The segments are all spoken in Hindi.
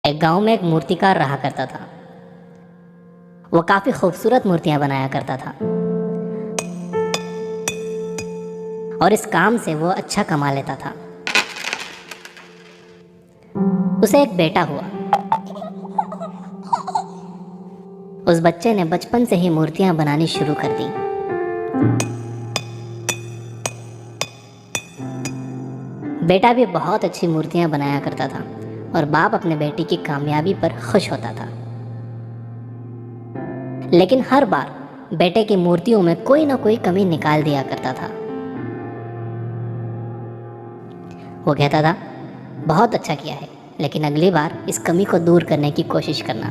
एक गांव में एक मूर्तिकार रहा करता था। वो काफ़ी खूबसूरत मूर्तियां बनाया करता था और इस काम से वो अच्छा कमा लेता था। उसे एक बेटा हुआ। उस बच्चे ने बचपन से ही मूर्तियां बनानी शुरू कर दी। बेटा भी बहुत अच्छी मूर्तियां बनाया करता था और बाप अपने बेटे की कामयाबी पर खुश होता था। लेकिन हर बार बेटे की मूर्तियों में कोई ना कोई कमी निकाल दिया करता था। वो कहता था, बहुत अच्छा किया है, लेकिन अगली बार इस कमी को दूर करने की कोशिश करना।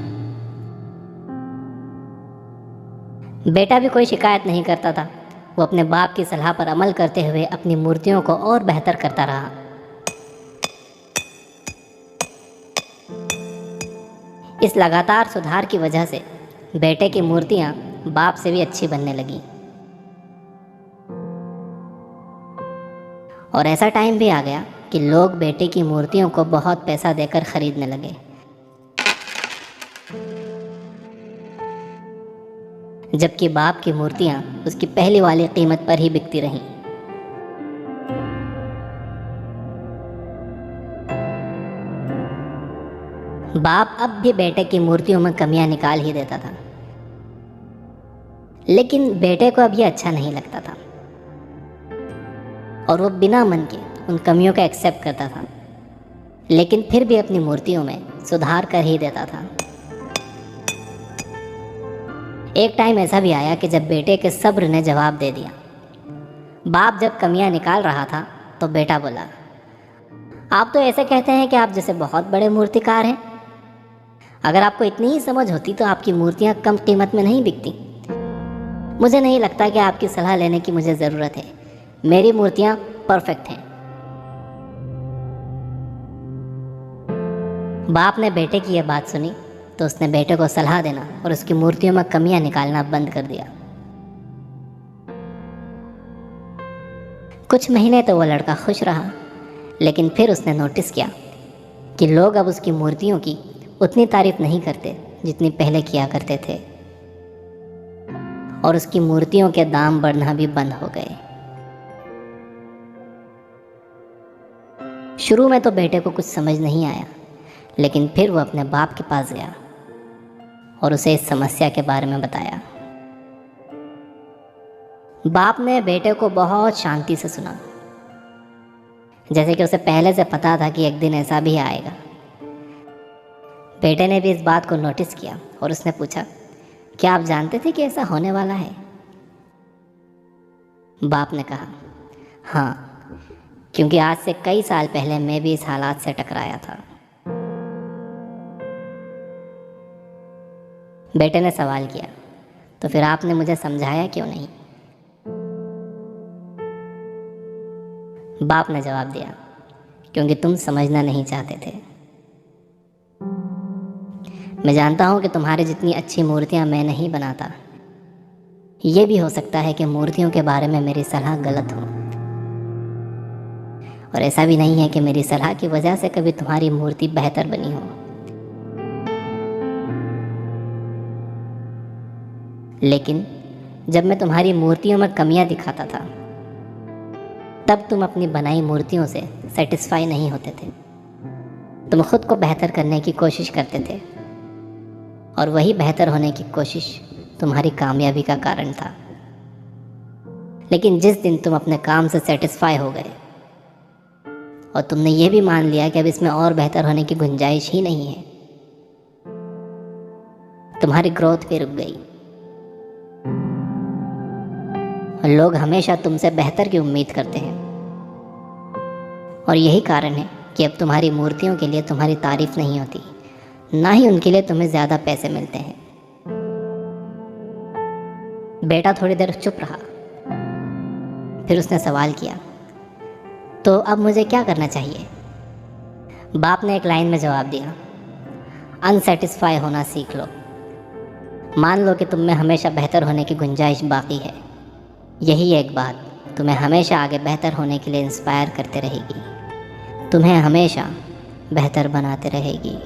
बेटा भी कोई शिकायत नहीं करता था। वो अपने बाप की सलाह पर अमल करते हुए अपनी मूर्तियों को और बेहतर करता रहा। इस लगातार सुधार की वजह से बेटे की मूर्तियां बाप से भी अच्छी बनने लगी। और ऐसा टाइम भी आ गया कि लोग बेटे की मूर्तियों को बहुत पैसा देकर खरीदने लगे। जबकि बाप की मूर्तियां उसकी पहली वाली कीमत पर ही बिकती रहीं। बाप अब भी बेटे की मूर्तियों में कमियां निकाल ही देता था, लेकिन बेटे को अब ये अच्छा नहीं लगता था और वो बिना मन के उन कमियों का एक्सेप्ट करता था, लेकिन फिर भी अपनी मूर्तियों में सुधार कर ही देता था। एक टाइम ऐसा भी आया कि जब बेटे के सब्र ने जवाब दे दिया। बाप जब कमियां निकाल रहा था तो बेटा बोला, आप तो ऐसे कहते हैं कि आप जैसे बहुत बड़े मूर्तिकार हैं। अगर आपको इतनी ही समझ होती तो आपकी मूर्तियां कम कीमत में नहीं बिकती। मुझे नहीं लगता कि आपकी सलाह लेने की मुझे ज़रूरत है। मेरी मूर्तियां परफेक्ट हैं। बाप ने बेटे की यह बात सुनी तो उसने बेटे को सलाह देना और उसकी मूर्तियों में कमियां निकालना बंद कर दिया। कुछ महीने तो वो लड़का खुश रहा, लेकिन फिर उसने नोटिस किया कि लोग अब उसकी मूर्तियों की उतनी तारीफ नहीं करते जितनी पहले किया करते थे और उसकी मूर्तियों के दाम बढ़ना भी बंद हो गए। शुरू में तो बेटे को कुछ समझ नहीं आया, लेकिन फिर वो अपने बाप के पास गया और उसे इस समस्या के बारे में बताया। बाप ने बेटे को बहुत शांति से सुना, जैसे कि उसे पहले से पता था कि एक दिन ऐसा भी आएगा। बेटे ने भी इस बात को नोटिस किया और उसने पूछा, क्या आप जानते थे कि ऐसा होने वाला है? बाप ने कहा, हाँ, क्योंकि आज से कई साल पहले मैं भी इस हालात से टकराया था। बेटे ने सवाल किया, तो फिर आपने मुझे समझाया क्यों नहीं? बाप ने जवाब दिया, क्योंकि तुम समझना नहीं चाहते थे। मैं जानता हूं कि तुम्हारी जितनी अच्छी मूर्तियां मैं नहीं बनाता। यह भी हो सकता है कि मूर्तियों के बारे में मेरी सलाह गलत हो, और ऐसा भी नहीं है कि मेरी सलाह की वजह से कभी तुम्हारी मूर्ति बेहतर बनी हो। लेकिन जब मैं तुम्हारी मूर्तियों में कमियां दिखाता था, तब तुम अपनी बनाई मूर्तियों से सेटिस्फाई नहीं होते थे। तुम खुद को बेहतर करने की कोशिश करते थे और वही बेहतर होने की कोशिश तुम्हारी कामयाबी का कारण था। लेकिन जिस दिन तुम अपने काम से सेटिस्फाई हो गए और तुमने ये भी मान लिया कि अब इसमें और बेहतर होने की गुंजाइश ही नहीं है, तुम्हारी ग्रोथ भी रुक गई और लोग हमेशा तुमसे बेहतर की उम्मीद करते हैं। और यही कारण है कि अब तुम्हारी मूर्तियों के लिए तुम्हारी तारीफ नहीं होती, ना ही उनके लिए तुम्हें ज़्यादा पैसे मिलते हैं। बेटा थोड़ी देर चुप रहा, फिर उसने सवाल किया, तो अब मुझे क्या करना चाहिए? बाप ने एक लाइन में जवाब दिया, अनसेटिस्फाई होना सीख लो। मान लो कि तुम में हमेशा बेहतर होने की गुंजाइश बाकी है। यही एक बात तुम्हें हमेशा आगे बेहतर होने के लिए इंस्पायर करते रहेगी, तुम्हें हमेशा बेहतर बनाते रहेगी।